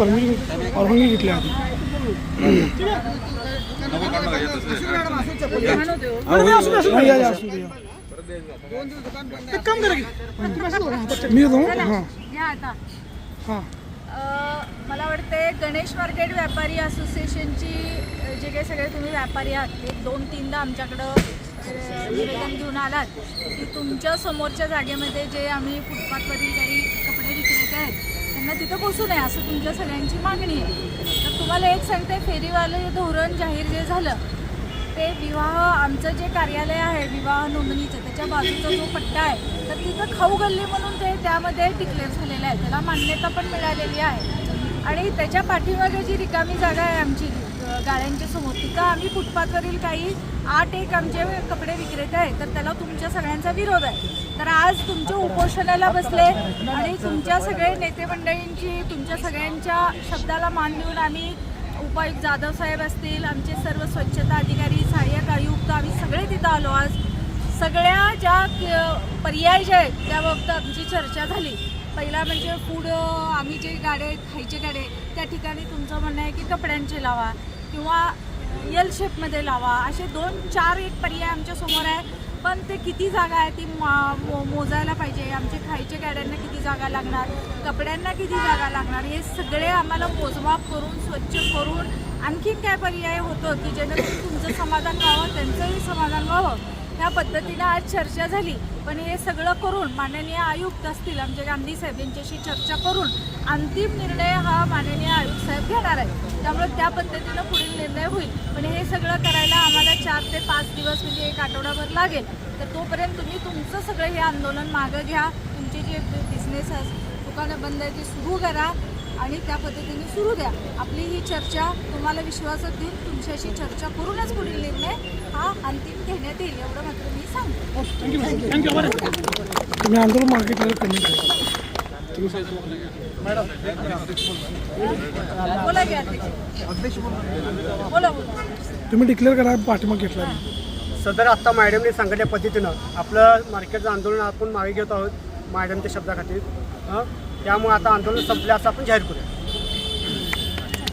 परवानगी घेतली आधी. मी येतो. हां मला वाटते गणेश मार्केट व्यापारी असोसिएशनची जे काही सगळे तुम्ही व्यापारी आहात ते 2-3दा आमच्याकडं निवेदन घेऊन आलात की तुमच्या समोरच्या जागेमध्ये जे आम्ही फुटपाथवरील काही कपडे विक्रेते आहेत त्यांना तिथं बसू नये असं तुमच्या सगळ्यांची मागणी आहे. तर तुम्हाला एक सांगते, फेरीवाले धोरण जाहीर जे झालं ते विवाह आमचं जे कार्यालय आहे विवाह नोंदणीचं त्याच्या बाजूचा जो पट्टा आहे तर तिथं खाऊ गल्ली म्हणून ते त्यामध्ये डिक्लेअर झालेलं आहे, त्याला मान्यता पण मिळालेली आहे. आणि त्याच्या पाठीमागे जी रिकामी जागा आहे आमची गाड्यांच्या समोर तिथं आम्ही फुटपाथवरील काही 8 आमचे कपडे विक्रेते आहेत तर त्याला तुमच्या सगळ्यांचा विरोध आहे. तर आज तुमच्या उपोषणाला बसले आणि तुमच्या सगळे नेते मंडळींची तुमच्या सगळ्यांच्या शब्दाला मान देऊन आम्ही उपायुक्त जाधव साहेब असतील, आमचे सर्व स्वच्छता अधिकारी, सहाय्यक आयुक्त, आम्ही सगळे तिथं आलो. आज सगळ्या ज्या पर्याय जे आहेत त्याबाबत आमची चर्चा झाली. पहिला म्हणजे फूड, आम्ही जे गाडे खायचे गाडे त्या ठिकाणी तुमचं म्हणणं आहे की कपड्यांचे लावा किंवा एल शेपमध्ये लावा, असे 2-4 एक पर्याय आमच्या समोर आहे. पण ते किती जागा आहे ती मोजायला पाहिजे. आमचे खायच्या गाड्यांना किती जागा लागणार, कपड्यांना किती जागा लागणार, हे सगळे आम्हाला मोजमाप करून स्वच्छ करून आणखीन काय पर्याय होतं की जेणेकरून तुमचं समाधान व्हावं त्यांचंही समाधान व्हावं ह्या पद्धतीनं आज चर्चा झाली. पण हे सगळं करून माननीय आयुक्त असतील आमचे गांधी साहेब यांच्याशी चर्चा करून अंतिम निर्णय हा माननीय आयुक्त साहेब घेणार आहे. त्यामुळे त्या पद्धतीनं पुढील निर्णय होईल. पण हे सगळं करायला आम्हाला 4 ते 5 दिवस म्हणजे 1 आठवडाभर लागेल. तर तोपर्यंत तुम्ही तुमचं सगळं हे आंदोलन मागं घ्या, तुमचे जे बिझनेस दुकानं बंद आहे ते सुरू करा आणि त्या पद्धतीने सुरू द्या. आपली ही चर्चा तुम्हाला विश्वासात देऊन तुमच्याशी चर्चा करूनच पुढील निर्णय हा अंतिम घेण्यात येईल एवढं मात्र मी सांगतो. तुम्ही आंदोलन मागे कमी बोला घ्या बोला. तुम्ही डिक्लेअर करा पाठिंबा घेतला. सदर आत्ता मॅडमने सांगितल्या पद्धतीनं आपलं मार्केटचं आंदोलन आपण मागे घेत आहोत मॅडमच्या शब्दाखातीर. त्यामुळे आता आंदोलन संपलं असं आपण जाहीर करूया.